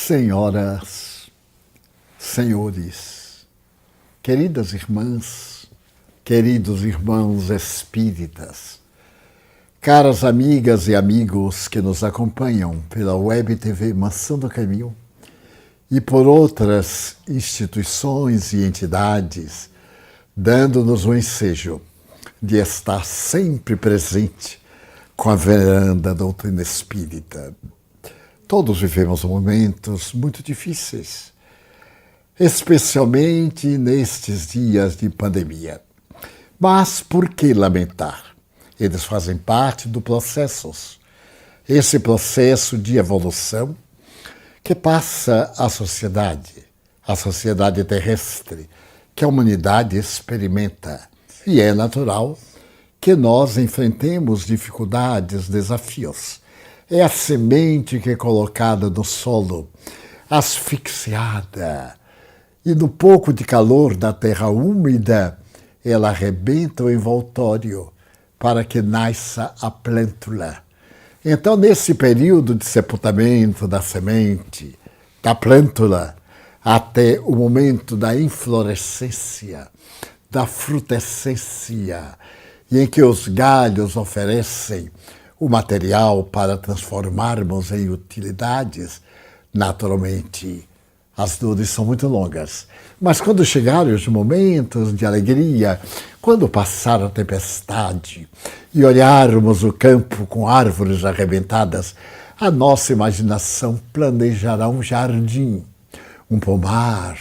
Senhoras, senhores, queridas irmãs, queridos irmãos espíritas, caras amigas e amigos que nos acompanham pela Web TV Maçã do Caminho e por outras instituições e entidades, dando-nos o ensejo de estar sempre presente com a veranda doutrina espírita. Todos vivemos momentos muito difíceis, especialmente nestes dias de pandemia. Mas por que lamentar? Eles fazem parte do processo. Esse processo de evolução que passa a sociedade terrestre, que a humanidade experimenta. E é natural que nós enfrentemos dificuldades, desafios. É a semente que é colocada no solo, asfixiada, e no pouco de calor da terra úmida, ela arrebenta o envoltório para que nasça a plântula. Então, nesse período de sepultamento da semente, da plântula, até o momento da inflorescência, da frutescência, e em que os galhos oferecem o material para transformarmos em utilidades, naturalmente as dores são muito longas. Mas quando chegarem os momentos de alegria, quando passar a tempestade e olharmos o campo com árvores arrebentadas, a nossa imaginação planejará um jardim, um pomar,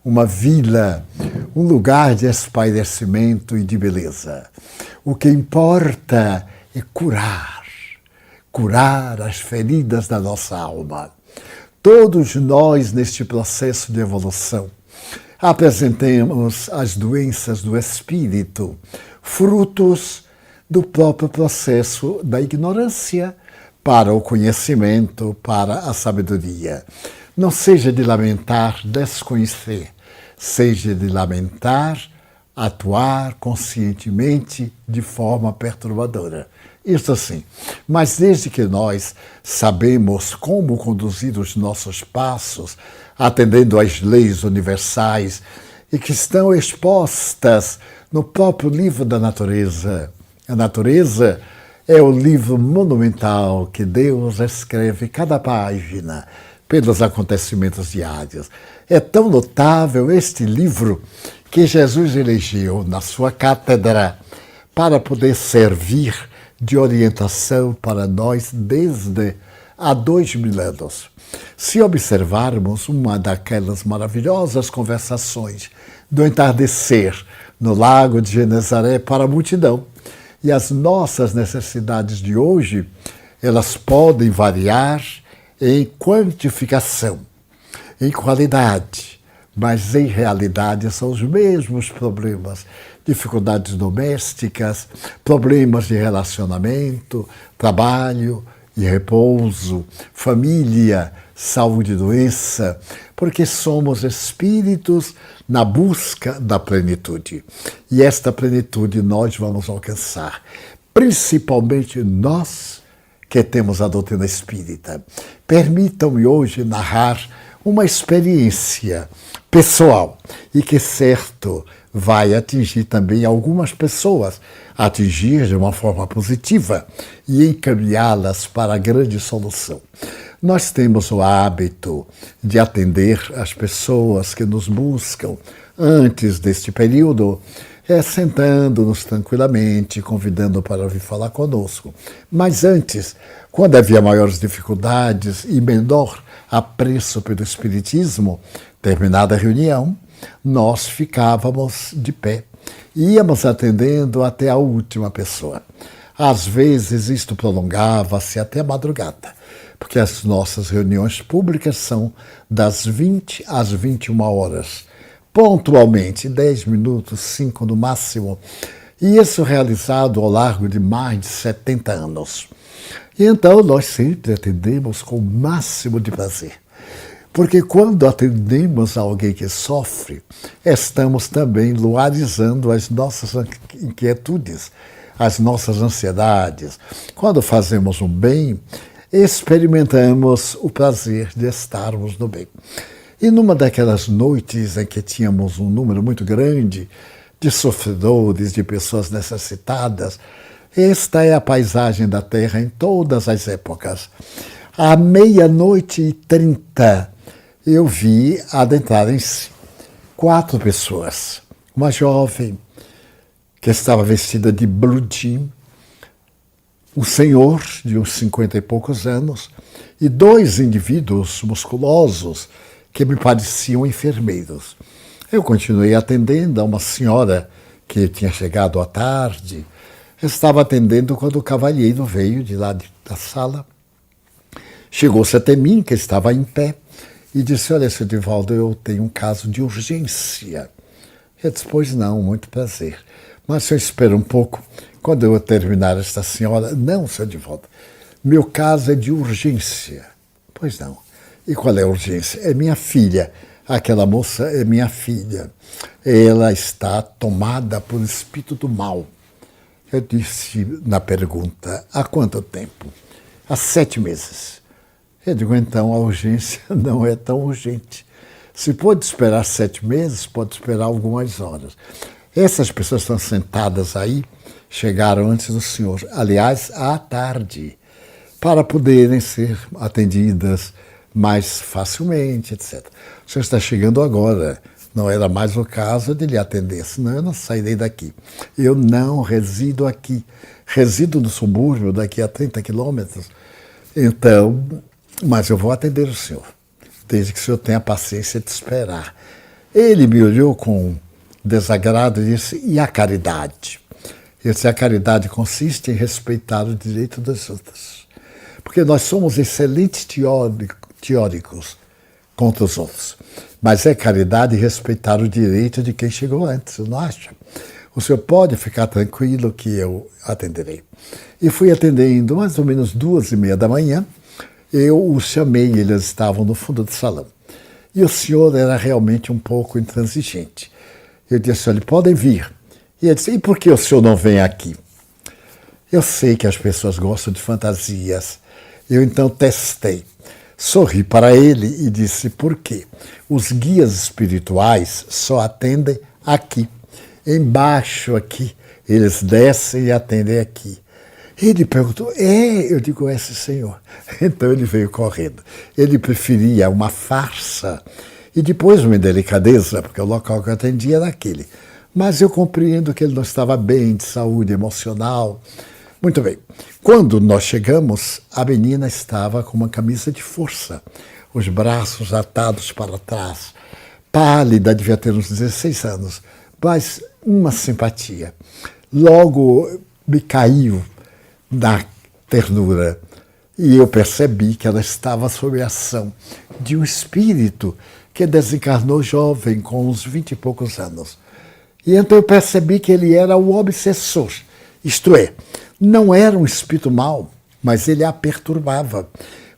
uma vila, um lugar de espairecimento e de beleza. O que importa é curar as feridas da nossa alma. Todos nós, neste processo de evolução, apresentemos as doenças do espírito, frutos do próprio processo da ignorância para o conhecimento, para a sabedoria. Não seja de lamentar desconhecer, seja de lamentar atuar conscientemente de forma perturbadora. Isso sim, mas desde que nós sabemos como conduzir os nossos passos, atendendo às leis universais e que estão expostas no próprio livro da natureza. A natureza é o livro monumental que Deus escreve cada página pelos acontecimentos diários. É tão notável este livro que Jesus elegeu na sua cátedra para poder servir de orientação para nós desde há 2000 anos. Se observarmos uma daquelas maravilhosas conversações do entardecer no lago de Genezaré para a multidão, e as nossas necessidades de hoje, elas podem variar em quantificação, em qualidade, mas em realidade são os mesmos problemas. Dificuldades domésticas, problemas de relacionamento, trabalho e repouso, família, saúde e doença, porque somos espíritos na busca da plenitude. E esta plenitude nós vamos alcançar, principalmente nós que temos a doutrina espírita. Permitam-me hoje narrar uma experiência pessoal e que, certo, vai atingir também algumas pessoas, atingir de uma forma positiva e encaminhá-las para a grande solução. Nós temos o hábito de atender as pessoas que nos buscam antes deste período, sentando-nos tranquilamente, convidando para vir falar conosco. Mas antes, quando havia maiores dificuldades e menor apreço pelo Espiritismo, terminada a reunião, nós ficávamos de pé, íamos atendendo até a última pessoa. Às vezes isto prolongava-se até a madrugada, porque as nossas reuniões públicas são das 20 às 21 horas, pontualmente, 10 minutos, 5 no máximo, e isso realizado ao largo de mais de 70 anos. E então nós sempre atendemos com o máximo de prazer. Porque quando atendemos a alguém que sofre, estamos também luarizando as nossas inquietudes, as nossas ansiedades. Quando fazemos um bem, experimentamos o prazer de estarmos no bem. E numa daquelas noites em que tínhamos um número muito grande de sofredores, de pessoas necessitadas, esta é a paisagem da Terra em todas as épocas. À 00:30, eu vi adentrarem-se 4 pessoas. Uma jovem que estava vestida de blue jean, um senhor de uns 50 e poucos anos e 2 indivíduos musculosos que me pareciam enfermeiros. Eu continuei atendendo a uma senhora que tinha chegado à tarde. Eu estava atendendo quando o cavalheiro veio de lá da sala. Chegou-se até mim, que estava em pé, e disse: olha, Sr. Divaldo, eu tenho um caso de urgência. Eu disse: pois não, muito prazer. Mas o senhor espera um pouco, quando eu terminar esta senhora... Não, Sr. Divaldo, meu caso é de urgência. Pois não. E qual é a urgência? É minha filha. Aquela moça é minha filha. Ela está tomada por espírito do mal. Eu disse na pergunta: há quanto tempo? Há 7 meses. Eu digo: então a urgência não é tão urgente. Se pode esperar 7 meses, pode esperar algumas horas. Essas pessoas estão sentadas aí, chegaram antes do senhor, aliás, à tarde, para poderem ser atendidas mais facilmente, etc. O senhor está chegando agora, não era mais o caso de lhe atender, senão eu não sairei daqui. Eu não resido aqui, resido no subúrbio, daqui a 30 quilômetros, então, mas eu vou atender o senhor, desde que o senhor tenha paciência de esperar. Ele me olhou com desagrado e disse: e a caridade? Eu disse: a caridade consiste em respeitar o direito dos outros. Porque nós somos excelentes teóricos contra os outros. Mas é caridade respeitar o direito de quem chegou antes, não acha? O senhor pode ficar tranquilo que eu atenderei. E fui atendendo mais ou menos 2:30 eu os chamei, eles estavam no fundo do salão. E o senhor era realmente um pouco intransigente. Eu disse: olha, podem vir. E ele disse: e por que o senhor não vem aqui? Eu sei que as pessoas gostam de fantasias. Eu então testei. Sorri para ele e disse: por quê? Os guias espirituais só atendem aqui. Embaixo aqui. Eles descem e atendem aqui. Ele perguntou: eu digo: esse senhor. Então ele veio correndo. Ele preferia uma farsa e depois uma indelicadeza, porque o local que eu atendia era aquele. Mas eu compreendo que ele não estava bem de saúde emocional. Muito bem. Quando nós chegamos, a menina estava com uma camisa de força, os braços atados para trás, pálida, devia ter uns 16 anos, mas uma simpatia. Logo me caiu da ternura e eu percebi que ela estava sob a ação de um espírito que desencarnou jovem, com uns 20 e poucos anos. E então eu percebi que ele era o obsessor, isto é, não era um espírito mau, mas ele a perturbava,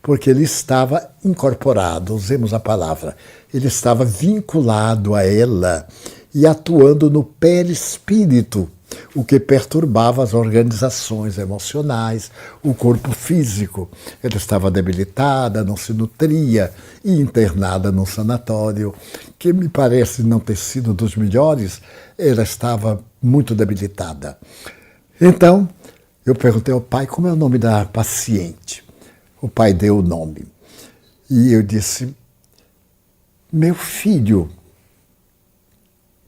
porque ele estava incorporado, usemos a palavra, ele estava vinculado a ela e atuando no perispírito, o que perturbava as organizações emocionais, o corpo físico. Ela estava debilitada, não se nutria e internada num sanatório, que me parece não ter sido dos melhores, ela estava muito debilitada. Então, eu perguntei ao pai: como é o nome da paciente? O pai deu o nome. E eu disse: meu filho,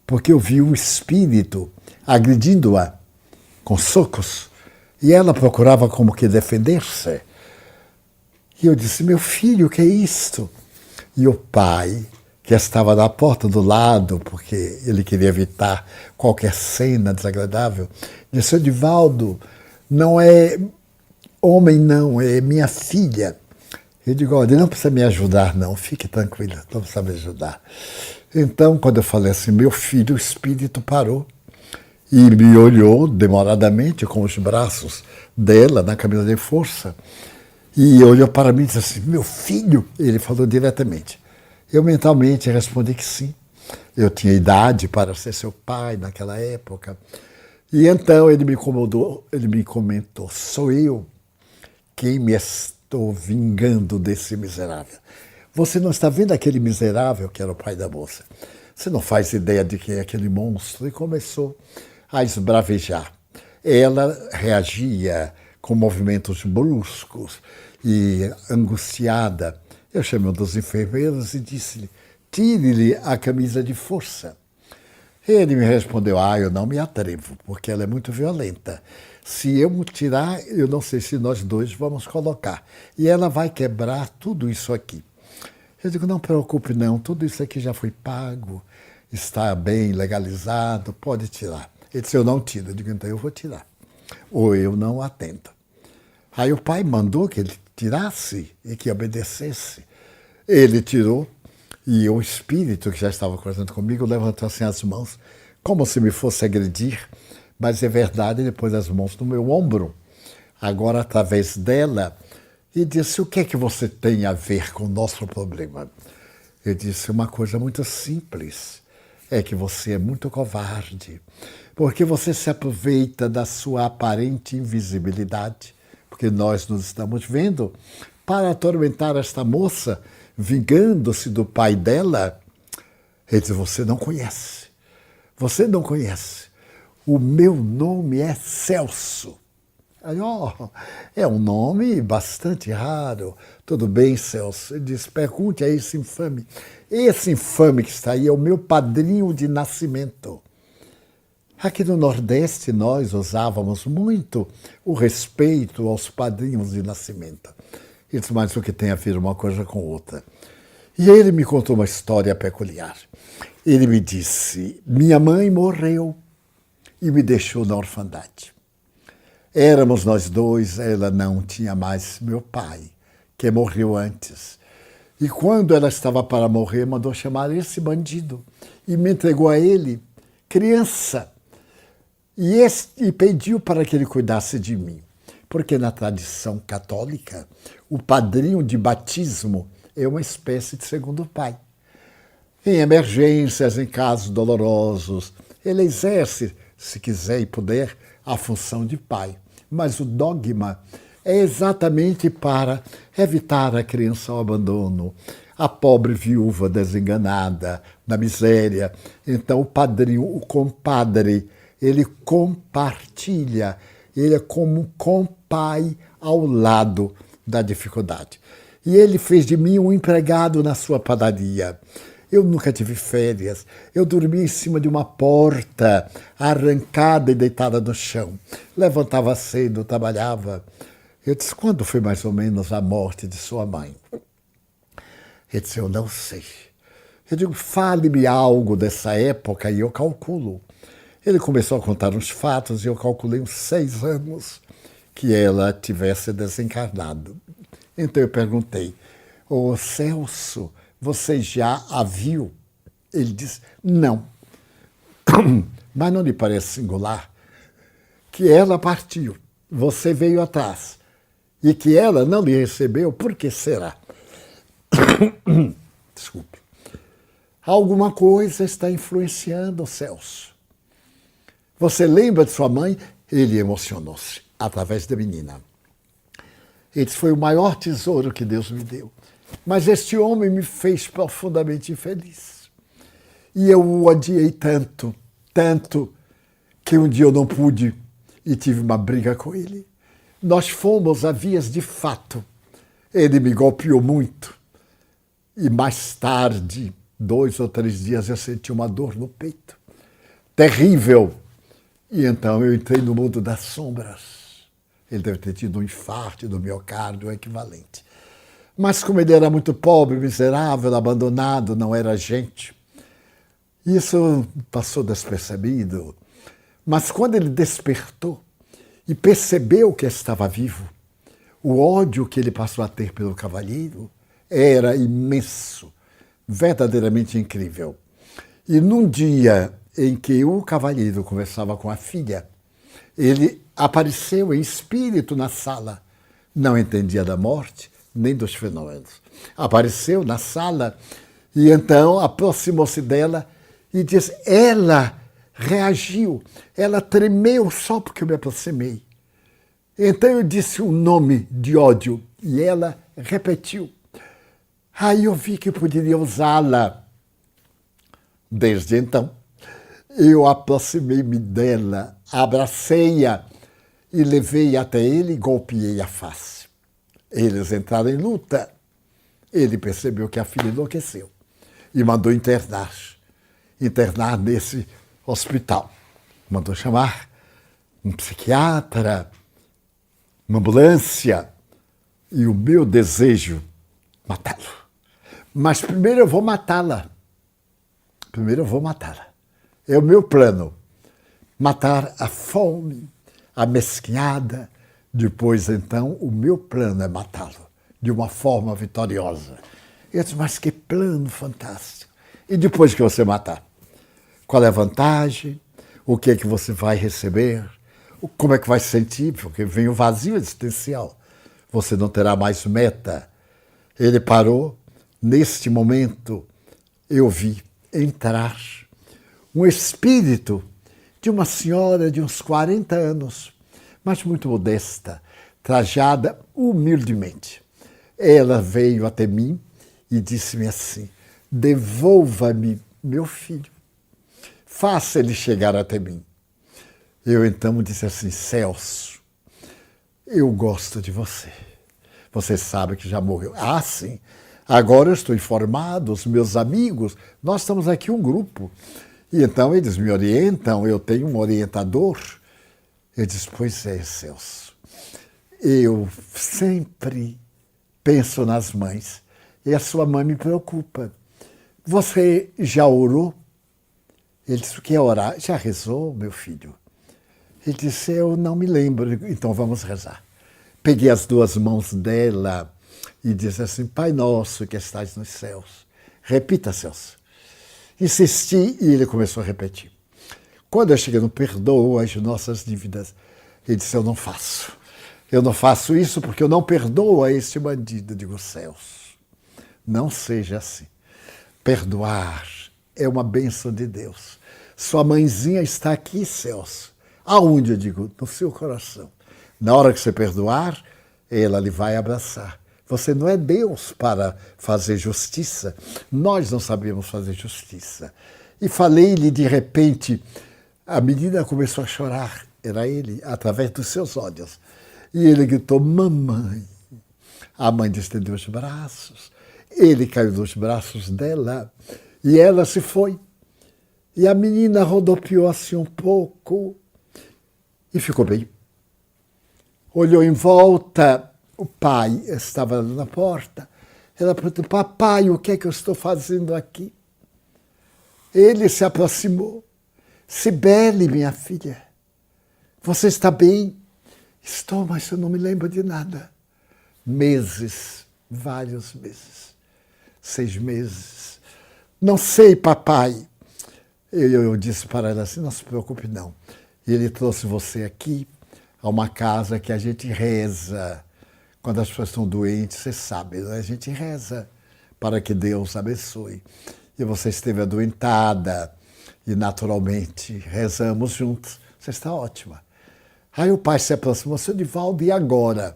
porque eu vi o espírito agredindo-a com socos, e ela procurava como que defender-se. E eu disse: meu filho, o que é isto? E o pai, que estava na porta do lado, porque ele queria evitar qualquer cena desagradável, disse: Sr. Divaldo, não é homem não, é minha filha. Eu digo: olha, não precisa me ajudar não, fique tranquila, não precisa me ajudar. Então, quando eu falei assim, meu filho, o espírito parou e me olhou demoradamente com os braços dela na camisa de força e olhou para mim e disse assim: meu filho? Ele falou diretamente. Eu mentalmente respondi que sim. Eu tinha idade para ser seu pai naquela época. E então ele me incomodou, ele me comentou: sou eu quem me estou vingando desse miserável. Você não está vendo aquele miserável que era o pai da moça. Você não faz ideia de quem é aquele monstro. E começou a esbravejar. Ela reagia com movimentos bruscos e angustiada. Eu chamei um dos enfermeiros e disse-lhe, tire-lhe a camisa de força. Ele me respondeu, eu não me atrevo, porque ela é muito violenta. Se eu tirar, eu não sei se nós dois vamos colocar. E ela vai quebrar tudo isso aqui. Eu digo, não preocupe não, tudo isso aqui já foi pago, está bem legalizado, pode tirar. Ele disse, eu não tiro. Eu digo, então eu vou tirar. Ou eu não atendo. Aí o pai mandou que ele tirasse e que obedecesse. Ele tirou. E o espírito que já estava conversando comigo levantou assim as mãos, como se me fosse agredir, mas é verdade, ele pôs as mãos no meu ombro, agora através dela, e disse, o que é que você tem a ver com o nosso problema? Eu disse, uma coisa muito simples, é que você é muito covarde, porque você se aproveita da sua aparente invisibilidade, porque nós nos estamos vendo, para atormentar esta moça, vingando-se do pai dela. Ele disse, você não conhece. O meu nome é Celso. Aí, é um nome bastante raro. Tudo bem, Celso. Ele disse, pergunte a esse infame. Esse infame que está aí é o meu padrinho de nascimento. Aqui no Nordeste nós usávamos muito o respeito aos padrinhos de nascimento. Isso mais o que tem a ver uma coisa com outra. E ele me contou uma história peculiar. Ele me disse, minha mãe morreu e me deixou na orfandade. Éramos nós dois, ela não tinha mais meu pai, que morreu antes. E quando ela estava para morrer, mandou chamar esse bandido e me entregou a ele, criança, e pediu para que ele cuidasse de mim. Porque na tradição católica, o padrinho de batismo é uma espécie de segundo pai. Em emergências, em casos dolorosos, ele exerce, se quiser e puder, a função de pai. Mas o dogma é exatamente para evitar a criança ao abandono, a pobre viúva desenganada, na miséria. Então o padrinho, o compadre, ele compartilha, ele é como um compai ao lado da dificuldade. E ele fez de mim um empregado na sua padaria. Eu nunca tive férias. Eu dormia em cima de uma porta, arrancada e deitada no chão. Levantava cedo, trabalhava. Eu disse, quando foi mais ou menos a morte de sua mãe? Ele disse, eu não sei. Eu digo, fale-me algo dessa época e eu calculo. Ele começou a contar uns fatos e eu calculei uns 6 anos que ela tivesse desencarnado. Então eu perguntei, Celso, você já a viu? Ele disse, não. Mas não lhe parece singular que ela partiu, você veio atrás, e que ela não lhe recebeu? Por que será? Desculpe. Alguma coisa está influenciando, Celso. Você lembra de sua mãe? Ele emocionou-se através da menina. Ele disse, foi o maior tesouro que Deus me deu. Mas este homem me fez profundamente infeliz. E eu o odiei tanto, tanto, que um dia eu não pude e tive uma briga com ele. Nós fomos a vias de fato. Ele me golpeou muito. E mais tarde, 2 ou 3 dias, eu senti uma dor no peito. Terrível. E então eu entrei no mundo das sombras. Ele deve ter tido um infarto do miocárdio, equivalente. Mas como ele era muito pobre, miserável, abandonado, não era gente, isso passou despercebido. Mas quando ele despertou e percebeu que estava vivo, o ódio que ele passou a ter pelo cavalheiro era imenso, verdadeiramente incrível. E num dia em que o cavalheiro conversava com a filha, ele apareceu em espírito na sala. Não entendia da morte, nem dos fenômenos. Apareceu na sala e então aproximou-se dela e disse, ela reagiu, ela tremeu só porque eu me aproximei. Então eu disse um nome de ódio, E ela repetiu. Aí eu vi que poderia usá-la. Desde então, eu aproximei-me dela, abracei-a e levei até ele e golpeei a face. Eles entraram em luta. Ele percebeu que a filha enlouqueceu e mandou internar nesse hospital. Mandou chamar um psiquiatra, uma ambulância, e o meu desejo, matá-lo. Mas primeiro eu vou matá-la. É o meu plano. Matar a fome, a mesquinhada. Depois, então, o meu plano é matá-lo de uma forma vitoriosa. Eu disse, mas que plano fantástico. E depois que você matar? Qual é a vantagem? O que é que você vai receber? Como é que vai se sentir? Porque vem o vazio existencial. Você não terá mais meta. Ele parou. Neste momento, eu vi entrar um espírito de uma senhora de uns 40 anos, mas muito modesta, trajada humildemente. Ela veio até mim e disse-me assim, devolva-me meu filho, faça ele chegar até mim. Eu então disse assim, Celso, eu gosto de você. Você sabe que já morreu. Ah, sim. Agora eu estou informado, os meus amigos, nós estamos aqui um grupo. E então eles me orientam, eu tenho um orientador. Eu disse, pois é, Celso. Eu sempre penso nas mães. E a sua mãe me preocupa. Você já orou? Ele disse, o que é orar? Já rezou, meu filho? Ele disse, eu não me lembro. Então vamos rezar. Peguei as duas mãos dela e disse assim, Pai nosso que estás nos céus. Repita, Celso. Insisti e ele começou a repetir. Quando eu cheguei no perdoa as nossas dívidas, ele disse, eu não faço. Eu não faço isso porque eu não perdoo a este bandido. Eu digo, Celso, não seja assim. Perdoar é uma bênção de Deus. Sua mãezinha está aqui, Celso. Aonde? Eu digo, no seu coração. Na hora que você perdoar, ela lhe vai abraçar. Você não é Deus para fazer justiça. Nós não sabemos fazer justiça. E falei-lhe de repente, a menina começou a chorar. Era ele, através dos seus olhos. E ele gritou, mamãe. A mãe estendeu os braços. Ele caiu nos braços dela. E ela se foi. E a menina rodopiou assim um pouco. E ficou bem. Olhou em volta. O pai estava na porta. Ela perguntou, papai, o que é que eu estou fazendo aqui? Ele se aproximou. Cibele, minha filha, você está bem? Estou, mas eu não me lembro de nada. Meses, vários meses. 6 meses. Não sei, papai. Eu disse para ela assim, não se preocupe não. Ele trouxe você aqui a uma casa que a gente reza. Quando as pessoas estão doentes, você sabe, né? A gente reza para que Deus abençoe. E você esteve adoentada e, naturalmente, rezamos juntos. Você está ótima. Aí o pai se aproximou, seu Divaldo, e agora?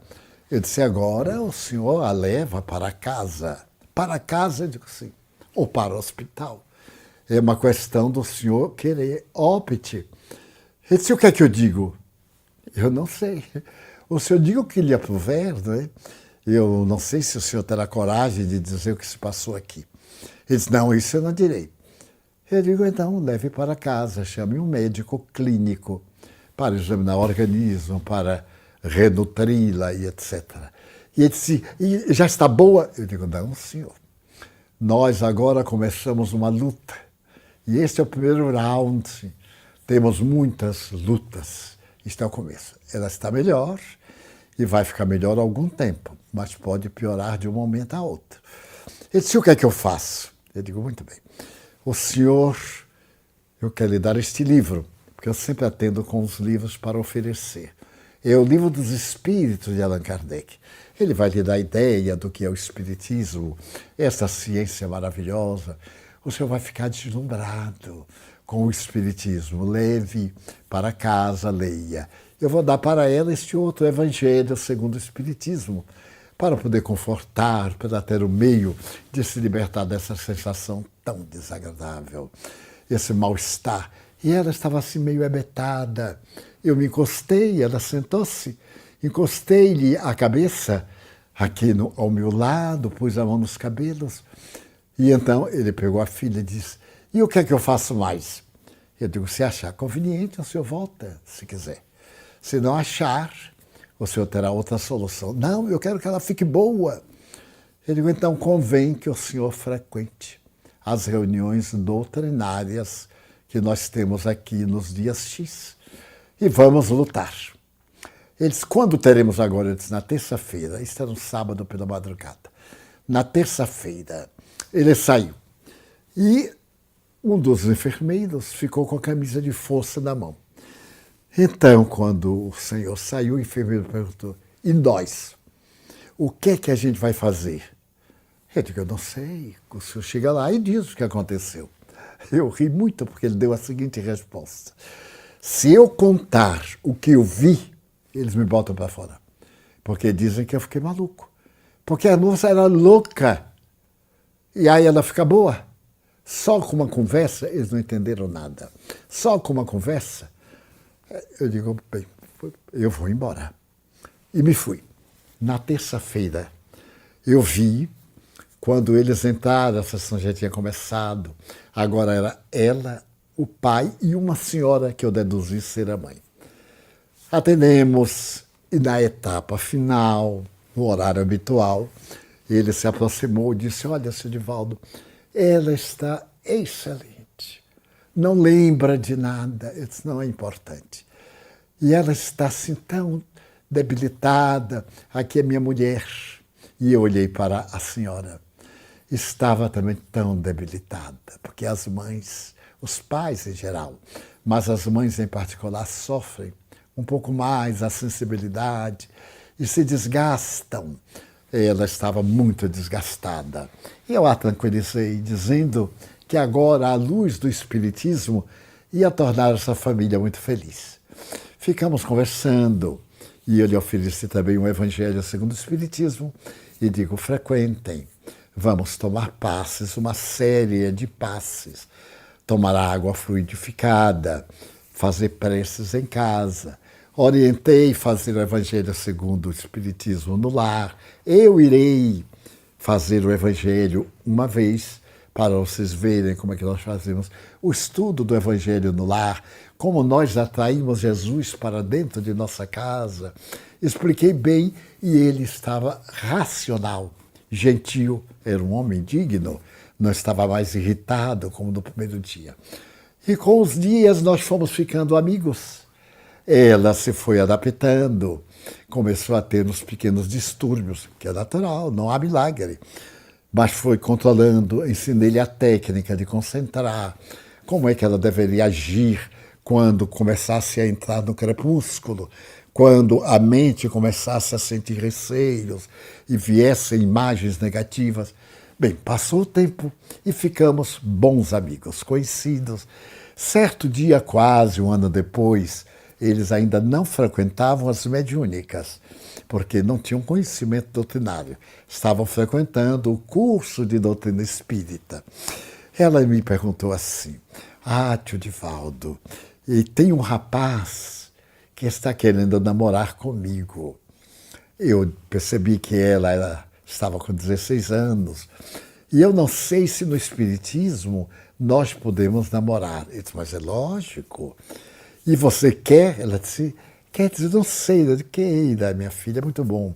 Eu disse, agora o senhor a leva para casa. Para casa, eu digo sim, ou para o hospital. É uma questão do senhor querer, opte. Ele disse, o que é que eu digo? Eu não sei. O senhor diga o que lhe aprover, né? Eu não sei se o senhor terá coragem de dizer o que se passou aqui. Ele disse, não, isso eu não direi. Eu digo, então, leve para casa, chame um médico clínico para examinar o organismo, para renutri-la e etc. E ele disse, e já está boa? Eu digo, não, senhor. Nós agora começamos uma luta. E este é o primeiro round. Temos muitas lutas. Este é o começo. Ela está melhor e vai ficar melhor há algum tempo, mas pode piorar de um momento a outro. Ele disse, o que é que eu faço? Eu digo, muito bem. O senhor, eu quero lhe dar este livro, porque eu sempre atendo com os livros para oferecer. É o livro dos Espíritos de Allan Kardec. Ele vai lhe dar ideia do que é o Espiritismo, essa ciência maravilhosa. O senhor vai ficar deslumbrado com o Espiritismo. Leve para casa, leia. Eu vou dar para ela este outro Evangelho segundo o Espiritismo, para poder confortar, para ter o meio de se libertar dessa sensação tão desagradável, esse mal-estar. E ela estava assim meio hebetada. Eu me encostei, ela sentou-se, encostei-lhe a cabeça aqui ao meu lado, pus a mão nos cabelos. E então ele pegou a filha e disse, e o que é que eu faço mais? Eu digo, se achar conveniente, o senhor volta, se quiser. Se não achar, o senhor terá outra solução. Não, eu quero que ela fique boa. Eu digo, então convém que o senhor frequente as reuniões doutrinárias que nós temos aqui nos dias X. E vamos lutar. Eles, quando teremos agora? Eu disse, na terça-feira, isso era um sábado pela madrugada. Na terça-feira, ele saiu. E um dos enfermeiros ficou com a camisa de força na mão. Então, quando o senhor saiu, o enfermeiro perguntou, e nós? O que é que a gente vai fazer? Eu digo, eu não sei. O senhor chega lá e diz o que aconteceu. Eu ri muito porque ele deu a seguinte resposta. Se eu contar o que eu vi, eles me botam para fora. Porque dizem que eu fiquei maluco. Porque a moça era louca. E aí ela fica boa. Só com uma conversa, eles não entenderam nada. Só com uma conversa, eu digo, bem, eu vou embora. E me fui. Na terça-feira, eu vi, quando eles entraram, a sessão já tinha começado. Agora era ela, o pai e uma senhora que eu deduzi ser a mãe. Atendemos e na etapa final, no horário habitual, ele se aproximou e disse, olha, seu Divaldo, ela está excelente, não lembra de nada, isso não é importante. E ela está assim tão debilitada, aqui é minha mulher. E eu olhei para a senhora, estava também tão debilitada, porque as mães, os pais em geral, mas as mães em particular sofrem um pouco mais a sensibilidade e se desgastam. Ela estava muito desgastada. E eu a tranquilizei, dizendo que agora a luz do Espiritismo ia tornar essa família muito feliz. Ficamos conversando e eu lhe ofereci também um Evangelho segundo o Espiritismo e digo, frequentem, vamos tomar passes, uma série de passes, tomar água fluidificada, fazer preces em casa. Orientei fazer o Evangelho segundo o Espiritismo no lar. Eu irei fazer o Evangelho uma vez, para vocês verem como é que nós fazemos o estudo do Evangelho no lar, como nós atraímos Jesus para dentro de nossa casa. Expliquei bem e ele estava racional, gentil, era um homem digno, não estava mais irritado como no primeiro dia. E com os dias nós fomos ficando amigos. Ela se foi adaptando, começou a ter uns pequenos distúrbios, que é natural, não há milagre. Mas foi controlando, ensinei-lhe a técnica de concentrar, como é que ela deveria agir quando começasse a entrar no crepúsculo, quando a mente começasse a sentir receios e viessem imagens negativas. Bem, passou o tempo e ficamos bons amigos, conhecidos. Certo dia, quase um ano depois, eles ainda não frequentavam as mediúnicas, porque não tinham conhecimento doutrinário. Estavam frequentando o curso de doutrina espírita. Ela me perguntou assim, tio Divaldo, e tem um rapaz que está querendo namorar comigo. Eu percebi que ela estava com 16 anos, e eu não sei se no Espiritismo nós podemos namorar. Eu disse, mas é lógico. E você quer? Ela disse, quer dizer, não sei, eu disse, queira, minha filha, é muito bom.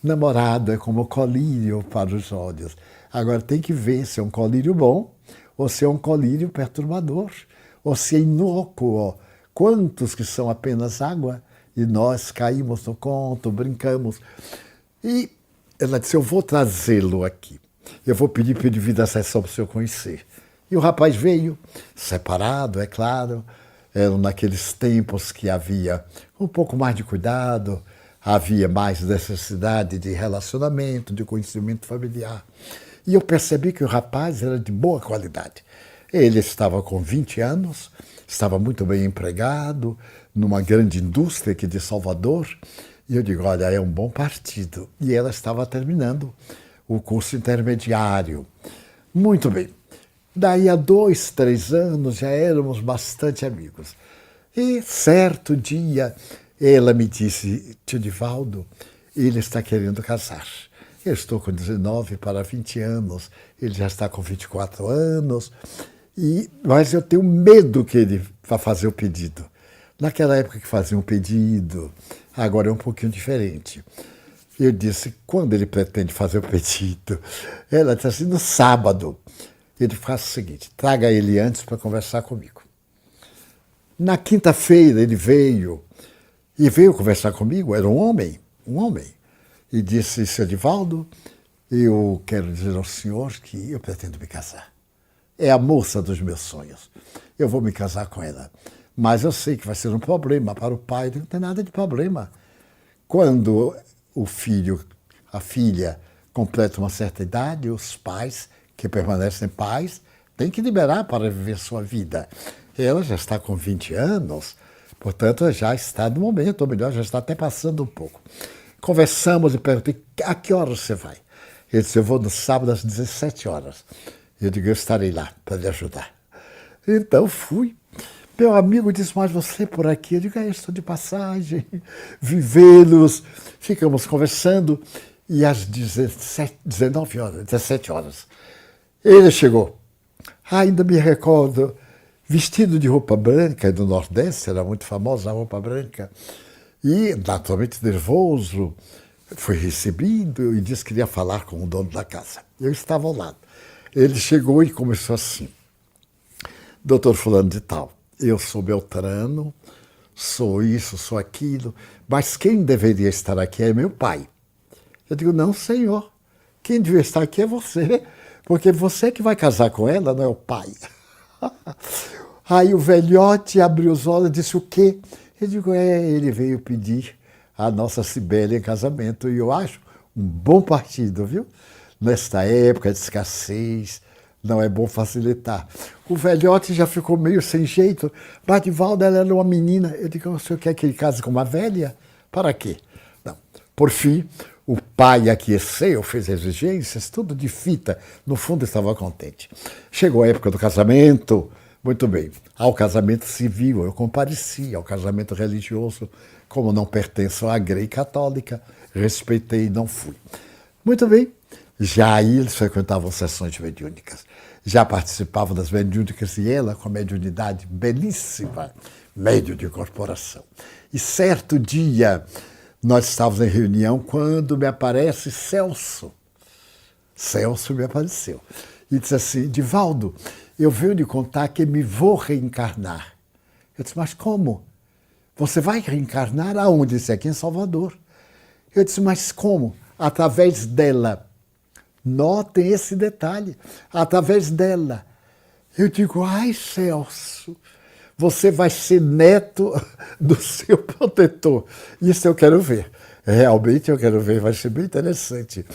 Namorado é como colírio para os olhos. Agora tem que ver se é um colírio bom ou se é um colírio perturbador, ou se é inócuo. Quantos que são apenas água e nós caímos no conto, brincamos. E ela disse, eu vou trazê-lo aqui. Eu vou pedir para ele vir da sessão para o senhor conhecer. E o rapaz veio, separado, é claro. Eram naqueles tempos que havia um pouco mais de cuidado, havia mais necessidade de relacionamento, de conhecimento familiar. E eu percebi que o rapaz era de boa qualidade. Ele estava com 20 anos, estava muito bem empregado, numa grande indústria aqui de Salvador, E eu digo, olha, é um bom partido. E ela estava terminando o curso intermediário. Muito bem. Daí a 2, 3 anos já éramos bastante amigos. E certo dia ela me disse, tio Divaldo, ele está querendo casar. Eu estou com 19 para 20 anos, ele já está com 24 anos, mas eu tenho medo que ele vá fazer o pedido. Naquela época que fazia um pedido, agora é um pouquinho diferente. Eu disse, quando ele pretende fazer o pedido? Ela disse assim, no sábado. Ele faz o seguinte, traga ele antes para conversar comigo. Na quinta-feira ele veio conversar comigo, era um homem, e disse, seu Divaldo, eu quero dizer ao senhor que eu pretendo me casar. É a moça dos meus sonhos. Eu vou me casar com ela. Mas eu sei que vai ser um problema para o pai, não tem nada de problema. Quando a filha completa uma certa idade, os pais que permanecem pais têm que liberar para viver sua vida. Ela já está com 20 anos, portanto já está no momento, ou melhor, já está até passando um pouco. Conversamos e perguntei, a que horas você vai? Ele disse, eu vou no sábado às 17 horas. Eu digo, eu estarei lá para lhe ajudar. Então fui. Meu amigo disse, mas você por aqui? Eu digo, estou de passagem, vivê-los. Ficamos conversando e às 17 horas, ele chegou. Ainda me recordo, vestido de roupa branca, do Nordeste, era muito famosa a roupa branca, e naturalmente nervoso, foi recebido e disse que queria falar com o dono da casa. Eu estava ao lado. Ele chegou e começou assim, doutor fulano de tal, eu sou Beltrano, sou isso, sou aquilo, mas quem deveria estar aqui é meu pai. Eu digo, não, senhor, quem devia estar aqui é você, porque você que vai casar com ela, não é o pai. Aí o velhote abriu os olhos e disse, o quê? Eu digo, ele veio pedir a nossa Cibélia em casamento, e eu acho um bom partido, viu? Nesta época de escassez, não é bom facilitar. O velhote já ficou meio sem jeito. Mas Divaldo, ela era uma menina. Eu digo, o senhor quer que ele case com uma velha? Para quê? Não. Por fim, o pai aqueceu, fez exigências, tudo de fita. No fundo, estava contente. Chegou a época do casamento. Muito bem. Ao casamento civil, eu compareci. Ao casamento religioso, como não pertenço à Grei Católica, respeitei e não fui. Muito bem. Já aí eles frequentavam sessões mediúnicas. Já participavam das mediúnicas e ela, com a mediunidade belíssima, médio de corporação. E certo dia, nós estávamos em reunião quando me aparece Celso. Celso me apareceu. E disse assim, Divaldo, eu venho lhe contar que me vou reencarnar. Eu disse, mas como? Você vai reencarnar aonde? Disse, aqui em Salvador. Eu disse, mas como? Através dela. Notem esse detalhe, através dela. Eu digo, ai, Celso, você vai ser neto do seu protetor. Isso eu quero ver. Realmente eu quero ver, vai ser bem interessante.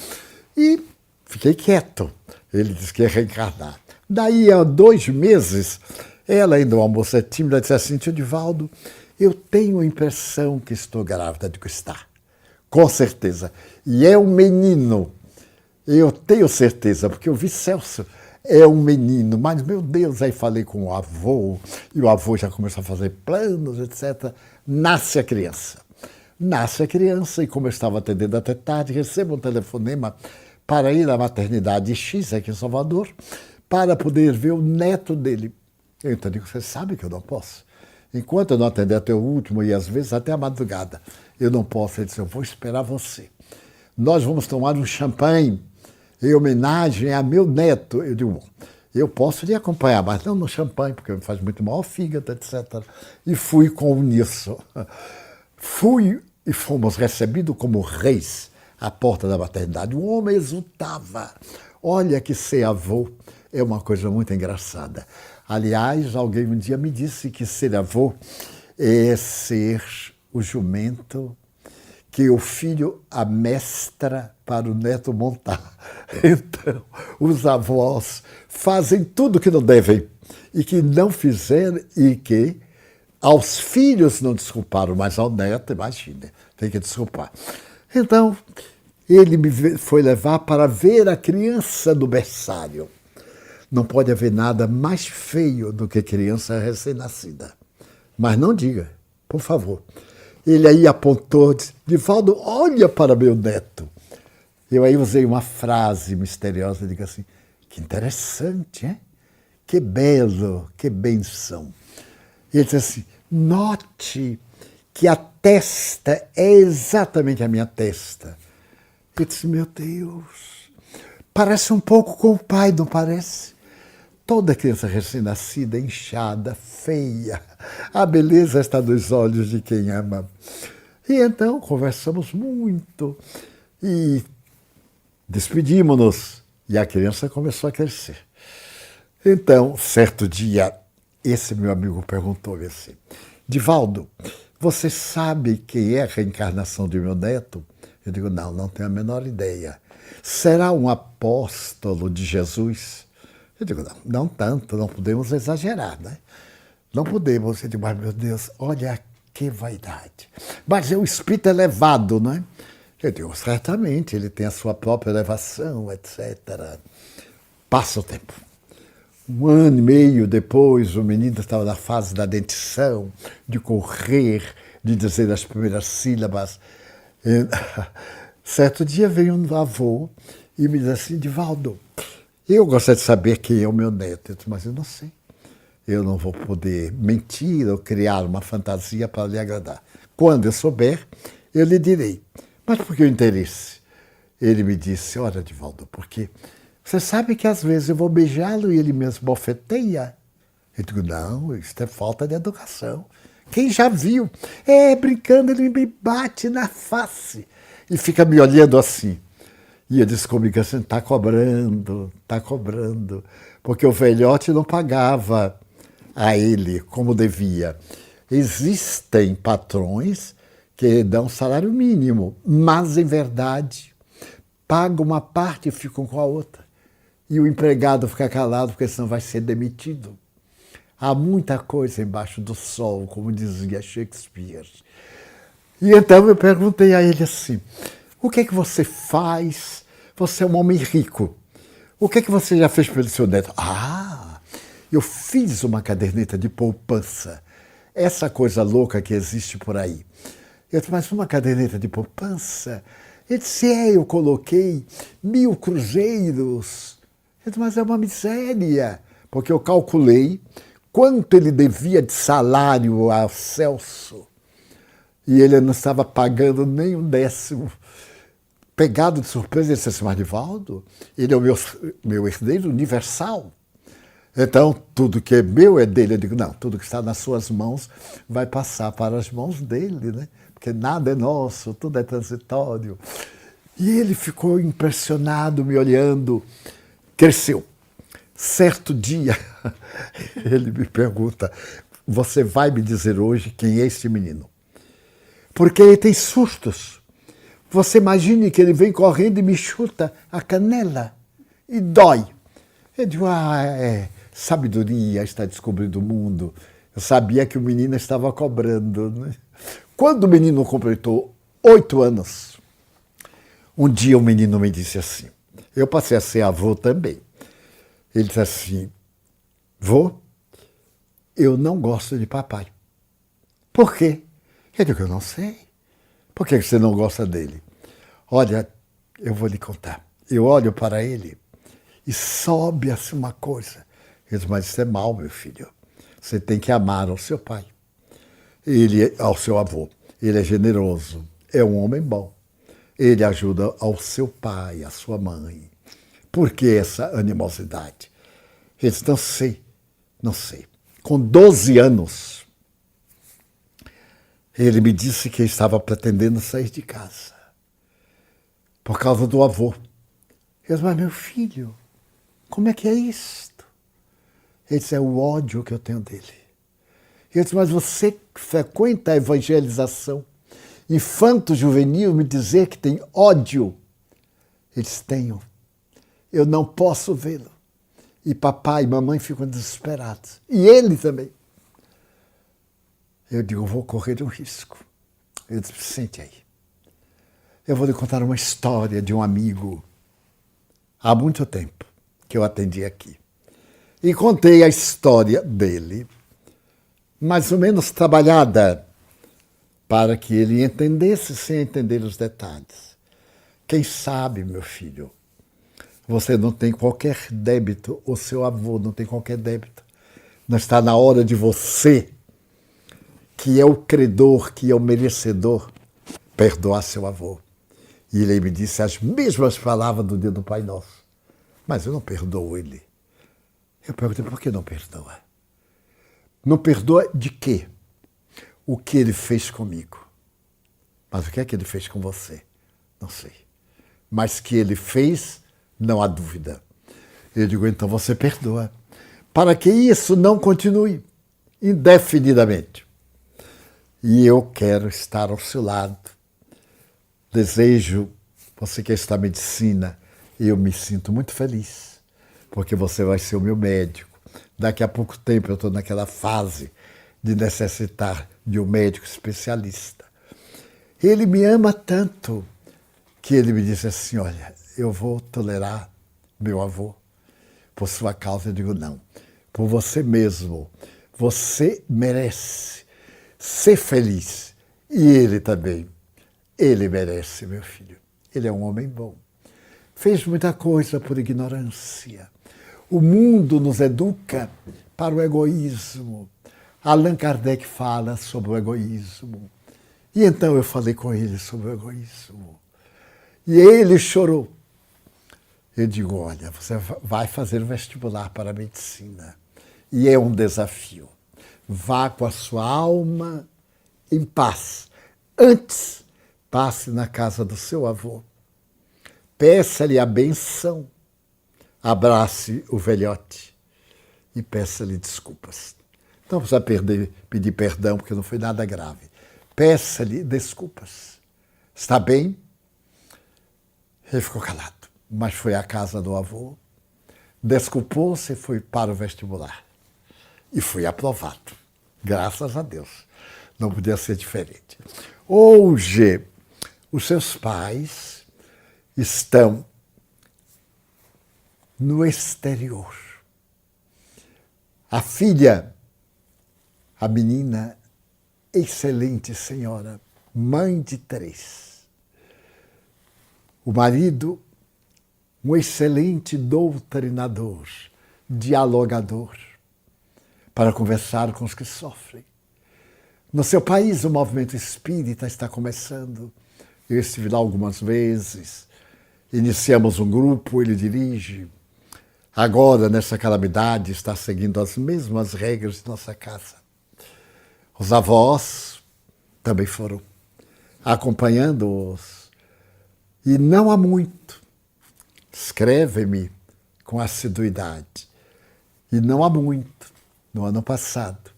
E fiquei quieto. Ele disse que ia reencarnar. Daí, há 2 meses, ela, ainda uma moça tímida, disse assim, tio Divaldo, eu tenho a impressão que estou grávida. De que está. Com certeza. E é um menino. Eu tenho certeza, porque eu vi Celso, é um menino, mas, meu Deus, aí falei com o avô, e o avô já começou a fazer planos, etc. Nasce a criança. Nasce a criança, e como eu estava atendendo até tarde, recebo um telefonema para ir à maternidade X, aqui em Salvador, para poder ver o neto dele. Eu então digo, você sabe que eu não posso? Enquanto eu não atender até o último, e às vezes até a madrugada, eu não posso. Ele disse, eu vou esperar você. Nós vamos tomar um champanhe em homenagem a meu neto. Eu digo, bom, eu posso lhe acompanhar, mas não no champanhe, porque me faz muito mal ao fígado, etc. E fui com nisso. Fui e fomos recebidos como reis à porta da maternidade. O homem exultava. Olha que ser avô é uma coisa muito engraçada. Aliás, alguém um dia me disse que ser avô é ser o jumento que o filho amestra para o neto montar. Então, os avós fazem tudo que não devem e que não fizeram e que aos filhos não desculparam, mas ao neto, imagina, tem que desculpar. Então, ele foi levar para ver a criança do berçário. Não pode haver nada mais feio do que criança recém-nascida. Mas não diga, por favor. Ele aí apontou, disse, Divaldo, olha para meu neto. Eu aí usei uma frase misteriosa, digo assim, que interessante, hein? Que belo, que benção. E ele disse assim, note que a testa é exatamente a minha testa. Eu disse, meu Deus, parece um pouco com o pai, não parece? Toda criança recém-nascida, inchada, feia. A beleza está nos olhos de quem ama. E então conversamos muito e despedimos-nos. E a criança começou a crescer. Então, certo dia, esse meu amigo perguntou-me assim, Divaldo, você sabe quem é a reencarnação de meu neto? Eu digo, não, não tenho a menor ideia. Será um apóstolo de Jesus? Eu digo, não, não tanto, não podemos exagerar, né? Não podemos. Eu digo, mas meu Deus, olha que vaidade. Mas é um espírito elevado, né? Eu digo, certamente, ele tem a sua própria elevação, etc. Passa o tempo. 1 ano e meio depois, o menino estava na fase da dentição, de correr, de dizer as primeiras sílabas. E, certo dia veio um avô e me disse assim, Divaldo, eu gostaria de saber quem é o meu neto. Eu disse, mas eu não sei. Eu não vou poder mentir ou criar uma fantasia para lhe agradar. Quando eu souber, eu lhe direi. Mas por que o interesse? Ele me disse, olha, Divaldo, porque você sabe que às vezes eu vou beijá-lo e ele mesmo bofeteia? Eu digo, não, isso é falta de educação. Quem já viu? Brincando, ele me bate na face e fica me olhando assim. E eu disse comigo assim, está cobrando, porque o velhote não pagava a ele como devia. Existem patrões que dão salário mínimo, mas, em verdade, pagam uma parte e ficam com a outra. E o empregado fica calado, porque senão vai ser demitido. Há muita coisa embaixo do sol, como dizia Shakespeare. E então eu perguntei a ele assim, o que é que você faz? Você é um homem rico. O que é que você já fez pelo seu neto? Eu fiz uma caderneta de poupança. Essa coisa louca que existe por aí. Eu disse, mas uma caderneta de poupança? Ele disse, eu coloquei 1000 cruzeiros. Eu disse, mas é uma miséria. Porque eu calculei quanto ele devia de salário ao Celso. E ele não estava pagando nem um décimo. Pegado de surpresa, ele disse assim, mas Divaldo, ele é o meu herdeiro universal. Então, tudo que é meu é dele. Eu digo, não, tudo que está nas suas mãos vai passar para as mãos dele, né? Porque nada é nosso, tudo é transitório. E ele ficou impressionado, me olhando, cresceu. Certo dia, ele me pergunta, você vai me dizer hoje quem é este menino? Porque ele tem sustos. Você imagine que ele vem correndo e me chuta a canela e dói. Eu digo, sabedoria está descobrindo o mundo. Eu sabia que o menino estava cobrando, né? Quando o menino completou 8 anos, um dia o menino me disse assim, eu passei a ser avô também. Ele disse assim, vô, eu não gosto de papai. Por quê? Eu digo, eu não sei. Por que você não gosta dele? Olha, eu vou lhe contar. Eu olho para ele e sobe assim uma coisa. Ele diz, mas isso é mal, meu filho. Você tem que amar ao seu pai. Ele, ao seu avô. Ele é generoso, é um homem bom. Ele ajuda ao seu pai, à sua mãe. Por que essa animosidade? Ele diz, não sei. Com 12 anos, ele me disse que estava pretendendo sair de casa. Por causa do avô. Eu disse, mas meu filho, como é que é isto? Ele disse, é o ódio que eu tenho dele. Eu disse, mas você frequenta a evangelização infanto-juvenil me dizer que tem ódio? Ele disse, tenho. Eu não posso vê-lo. E papai e mamãe ficam desesperados. E ele também. Eu digo, eu vou correr um risco. Ele disse, sente aí. eu vou lhe contar uma história de um amigo há muito tempo que eu atendi aqui. E contei a história dele, mais ou menos trabalhada, para que ele entendesse sem entender os detalhes. Quem sabe, meu filho, você não tem qualquer débito, o seu avô não tem qualquer débito. Não está na hora de você, que é o credor, que é o merecedor, perdoar seu avô. E ele me disse as mesmas palavras do dia do Pai Nosso. Mas eu não perdoo ele. Eu perguntei, por que não perdoa? Não perdoa de quê? O que ele fez comigo. Mas o que é que ele fez com você? Não sei. Mas que ele fez, não há dúvida. Eu digo, então você perdoa. Para que isso não continue indefinidamente. E eu quero estar ao seu lado. Desejo, você que está na medicina, eu me sinto muito feliz, porque você vai ser o meu médico. Daqui a pouco tempo eu estou naquela fase de necessitar de um médico especialista. Ele me ama tanto que ele me disse assim, olha, eu vou tolerar meu avô por sua causa. Eu digo, não, por você mesmo. Você merece ser feliz. E ele também. Ele merece, meu filho. Ele é um homem bom. Fez muita coisa por ignorância. O mundo nos educa para o egoísmo. Allan Kardec fala sobre o egoísmo. E então eu falei com ele sobre o egoísmo. E ele chorou. Eu digo, olha, você vai fazer o vestibular para a medicina. E é um desafio. Vá com a sua alma em paz. Antes, passe na casa do seu avô. Peça-lhe a benção. Abrace o velhote e peça-lhe desculpas. Não precisa pedir perdão, porque não foi nada grave. Peça-lhe desculpas. Está bem? Ele ficou calado, mas foi à casa do avô, desculpou-se e foi para o vestibular. E foi aprovado. Graças a Deus. Não podia ser diferente. Hoje, os seus pais estão no exterior. A filha, a menina, excelente senhora, mãe de 3. O marido, um excelente doutrinador, dialogador, para conversar com os que sofrem. No seu país, o movimento espírita está começando. Eu estive lá algumas vezes. Iniciamos um grupo, ele dirige. Agora, nessa calamidade, está seguindo as mesmas regras de nossa casa. Os avós também foram acompanhando-os. E não há muito. Escreve-me com assiduidade. E não há muito. No ano passado,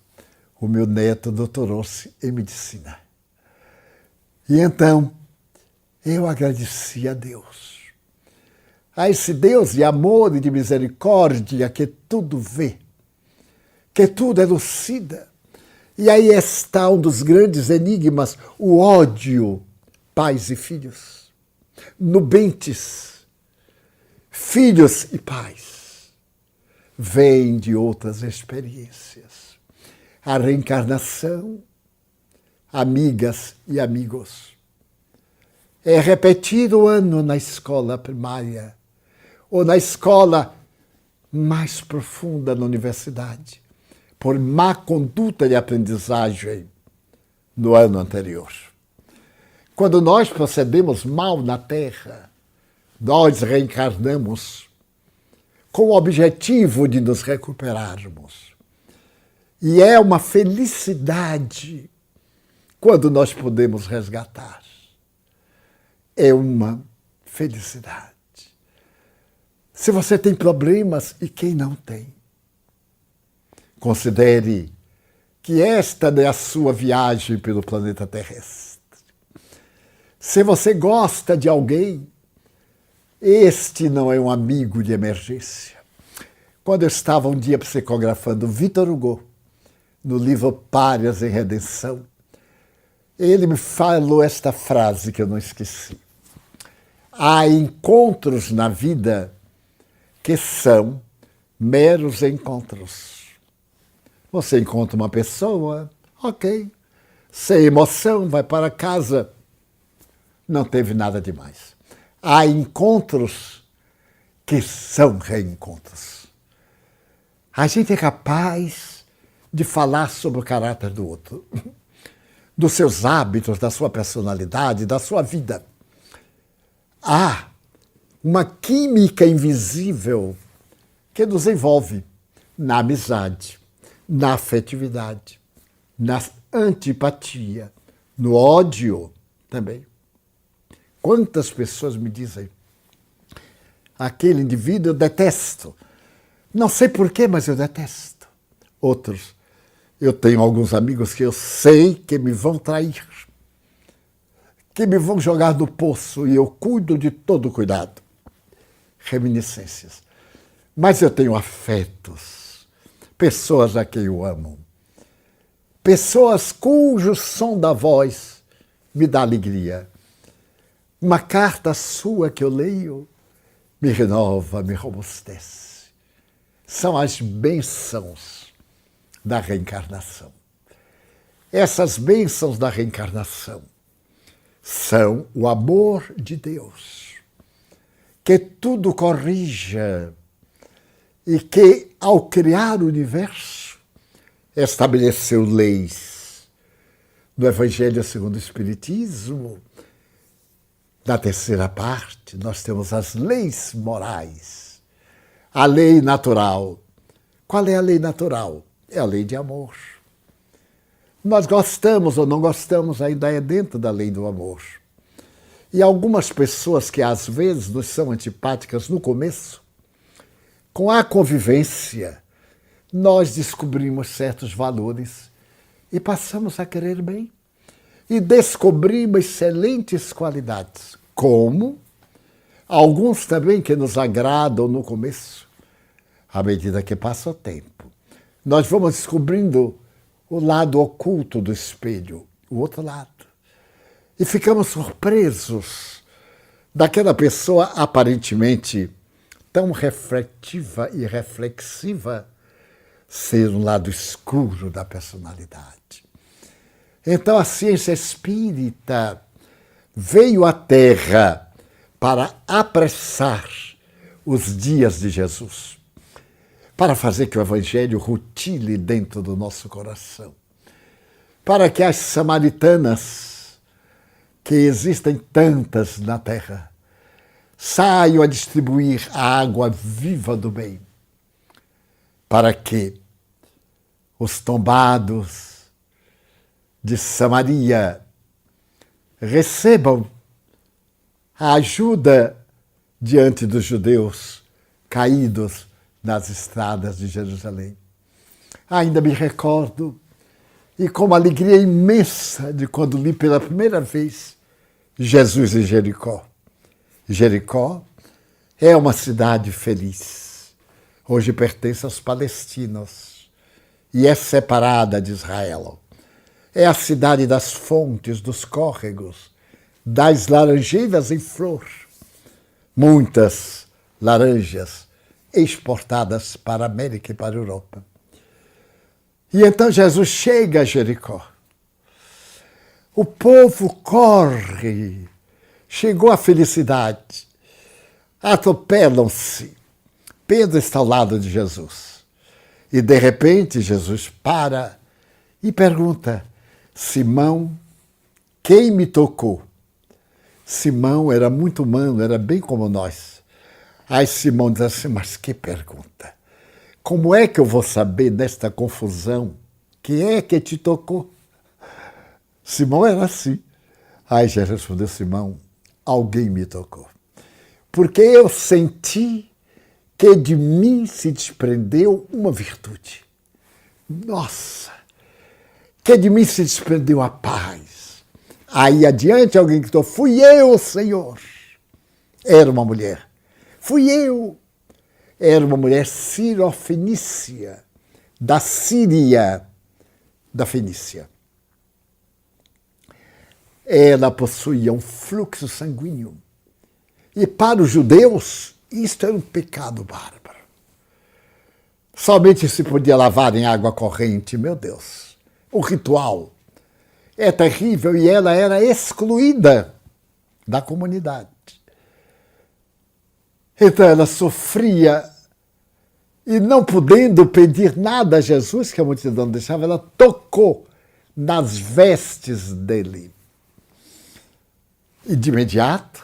o meu neto doutorou-se em medicina. E então, eu agradeci a Deus. A esse Deus de amor e de misericórdia que tudo vê, que tudo elucida. E aí está um dos grandes enigmas, o ódio, pais e filhos, nubentes, filhos e pais, vêm de outras experiências. A reencarnação, amigas e amigos. É repetido o ano na escola primária, ou na escola mais profunda na universidade, por má conduta de aprendizagem no ano anterior. Quando nós procedemos mal na Terra, nós reencarnamos com o objetivo de nos recuperarmos. E é uma felicidade quando nós podemos resgatar. É uma felicidade. Se você tem problemas, e quem não tem? Considere que esta é a sua viagem pelo planeta terrestre. Se você gosta de alguém, este não é um amigo de emergência. Quando eu estava um dia psicografando Victor Hugo, no livro Párias em Redenção, ele me falou esta frase que eu não esqueci. Há encontros na vida que são meros encontros. Você encontra uma pessoa, ok, sem emoção, vai para casa, não teve nada demais. Há encontros que são reencontros. A gente é capaz de falar sobre o caráter do outro, dos seus hábitos, da sua personalidade, da sua vida. Há uma química invisível que nos envolve na amizade, na afetividade, na antipatia, no ódio também. Quantas pessoas me dizem, aquele indivíduo eu detesto. Não sei porquê, mas eu detesto. Outros, eu tenho alguns amigos que eu sei que me vão trair, que me vão jogar no poço e eu cuido de todo cuidado. Reminiscências. Mas eu tenho afetos, pessoas a quem eu amo, pessoas cujo som da voz me dá alegria. Uma carta sua que eu leio me renova, me robustece. São as bênçãos da reencarnação. Essas bênçãos da reencarnação são o amor de Deus, que tudo corrija e que, ao criar o universo, estabeleceu leis. No Evangelho segundo o Espiritismo, na terceira parte, nós temos as leis morais. A lei natural. Qual é a lei natural? É a lei de amor. Nós gostamos ou não gostamos, ainda é dentro da lei do amor. E algumas pessoas que às vezes nos são antipáticas no começo, com a convivência, nós descobrimos certos valores e passamos a querer bem. E descobrimos excelentes qualidades, como alguns também que nos agradam no começo, à medida que passa o tempo. Nós vamos descobrindo o lado oculto do espelho, o outro lado. E ficamos surpresos daquela pessoa aparentemente tão refletiva e reflexiva ser um lado escuro da personalidade. Então a ciência espírita veio à Terra para apressar os dias de Jesus, para fazer que o Evangelho rutile dentro do nosso coração, para que as samaritanas, que existem tantas na Terra, saiam a distribuir a água viva do bem, para que os tombados de Samaria recebam a ajuda diante dos judeus caídos nas estradas de Jerusalém. Ainda me recordo, e com uma alegria imensa, de quando li pela primeira vez Jesus em Jericó. Jericó é uma cidade feliz. Hoje pertence aos palestinos e é separada de Israel. É a cidade das fontes, dos córregos, das laranjeiras em flor. Muitas laranjas exportadas para a América e para a Europa. E então Jesus chega a Jericó. O povo corre, chegou a felicidade, atropelam-se. Pedro está ao lado de Jesus. E de repente Jesus para e pergunta, Simão, quem me tocou? Simão era muito humano, era bem como nós. Aí Simão diz assim, mas que pergunta? Como é que eu vou saber nesta confusão quem é que te tocou? Simão era assim. Aí Jesus respondeu, Simão, alguém me tocou. Porque eu senti que de mim se desprendeu uma virtude. Nossa! Que de mim se desprendeu a paz. Aí adiante alguém gritou, fui eu, Senhor. Era uma mulher. Fui eu. Era uma mulher cirofenícia, da Síria, da Fenícia. Ela possuía um fluxo sanguíneo E para os judeus, isto era um pecado bárbaro. Somente se podia lavar em água corrente, meu Deus. O ritual é terrível e ela era excluída da comunidade. Então ela sofria e não podendo pedir nada a Jesus, que a multidão deixava, ela tocou nas vestes dele. E de imediato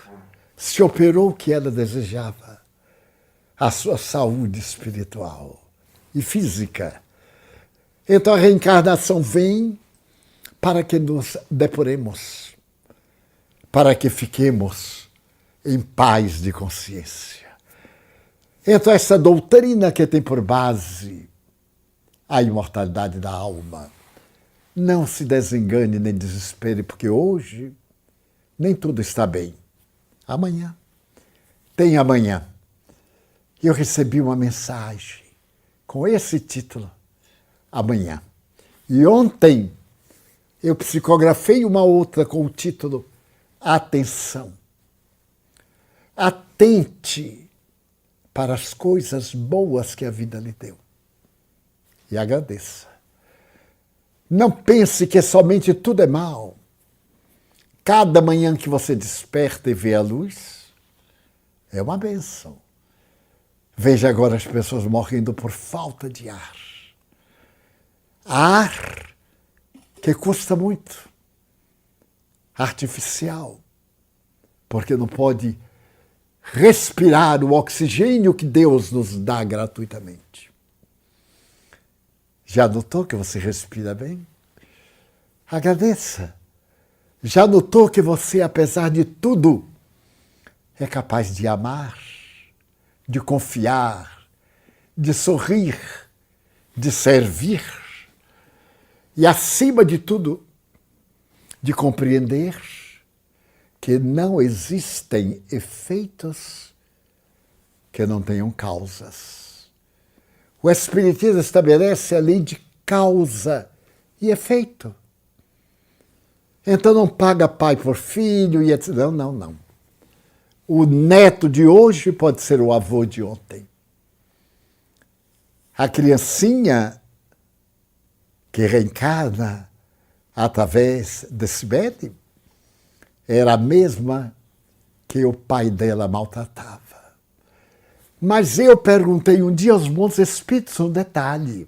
se operou o que ela desejava, a sua saúde espiritual e física. Então a reencarnação vem para que nos depuremos, para que fiquemos em paz de consciência. Então essa doutrina que tem por base a imortalidade da alma, não se desengane nem desespere, porque hoje nem tudo está bem. Amanhã, tem amanhã. Eu recebi uma mensagem com esse título, Amanhã. E ontem eu psicografei uma outra com o título Atenção. Atente para as coisas boas que a vida lhe deu. E agradeça. Não pense que somente tudo é mal. Cada manhã que você desperta e vê a luz, é uma bênção. Veja agora as pessoas morrendo por falta de ar. Ar que custa muito. Artificial. Porque não pode respirar o oxigênio que Deus nos dá gratuitamente. Já notou que você respira bem? Agradeça. Já notou que você, apesar de tudo, é capaz de amar, de confiar, de sorrir, de servir e, acima de tudo, de compreender que não existem efeitos que não tenham causas. O Espiritismo estabelece a lei de causa e efeito. Então não paga pai por filho e etc. Não. O neto de hoje pode ser o avô de ontem. A criancinha que reencarna através desse médium era a mesma que o pai dela maltratava. Mas eu perguntei um dia aos bons espíritos um detalhe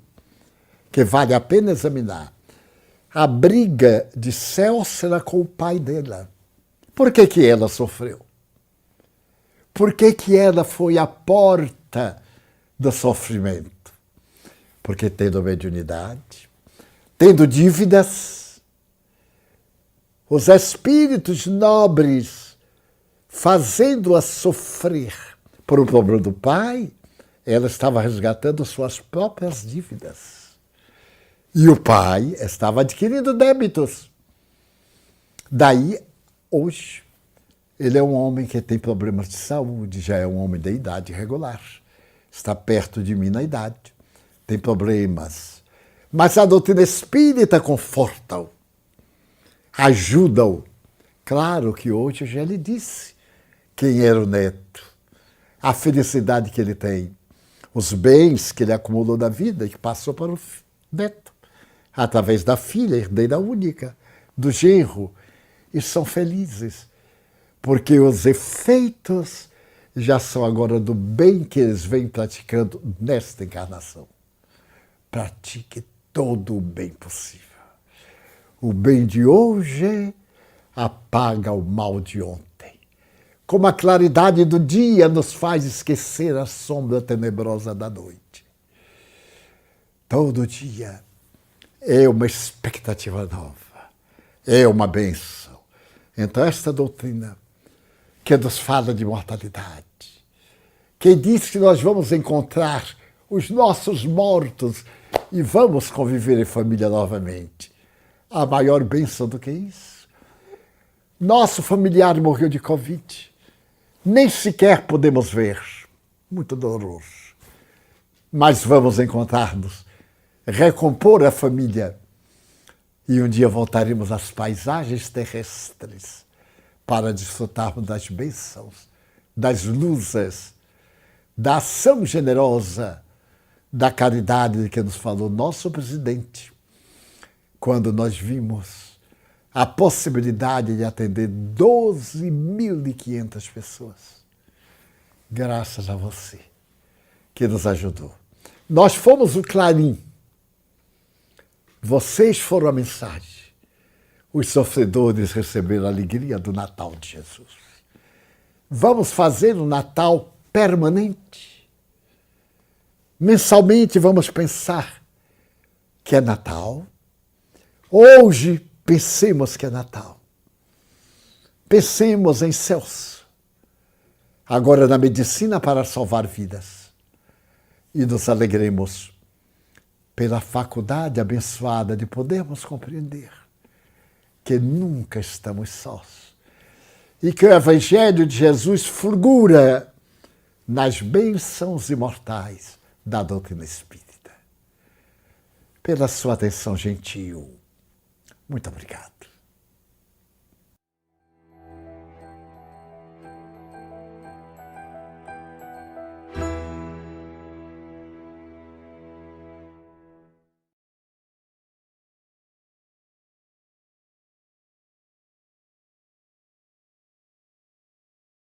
que vale a pena examinar. A briga de Célcera com o pai dela. Por que ela sofreu? Por que ela foi à porta do sofrimento? Porque tendo mediunidade, tendo dívidas, os espíritos nobres fazendo-a sofrer por um problema do pai, ela estava resgatando suas próprias dívidas. E o pai estava adquirindo débitos. Daí, hoje, ele é um homem que tem problemas de saúde, já é um homem de idade regular. Está perto de mim na idade. Tem problemas. Mas a doutrina espírita conforta-o. Ajuda-o. Claro que hoje eu já lhe disse quem era o neto. A felicidade que ele tem. Os bens que ele acumulou na vida e que passou para o neto. Através da filha, herdeira única, do genro, e são felizes, porque os efeitos já são agora do bem que eles vêm praticando nesta encarnação. Pratique todo o bem possível. O bem de hoje apaga o mal de ontem. Como a claridade do dia nos faz esquecer a sombra tenebrosa da noite. Todo dia é uma expectativa nova, é uma bênção. Então esta doutrina que nos fala de mortalidade, que diz que nós vamos encontrar os nossos mortos e vamos conviver em família novamente. A maior bênção do que isso. Nosso familiar morreu de Covid, nem sequer podemos ver, muito doloroso. Mas vamos encontrar-nos, recompor a família e um dia voltaremos às paisagens terrestres para desfrutarmos das bênçãos das luzes, da ação generosa, da caridade de que nos falou nosso presidente, quando nós vimos a possibilidade de atender 12.500 pessoas. Graças a você que nos ajudou. Nós fomos o clarim. Vocês foram a mensagem. Os sofredores receberam a alegria do Natal de Jesus. Vamos fazer um Natal permanente. Mensalmente vamos pensar que é Natal. Hoje pensemos que é Natal. Pensemos em Celso. Agora na medicina para salvar vidas. E nos alegremos pela faculdade abençoada de podermos compreender que nunca estamos sós e que o Evangelho de Jesus fulgura nas bênçãos imortais da doutrina espírita. Pela sua atenção gentil, muito obrigado.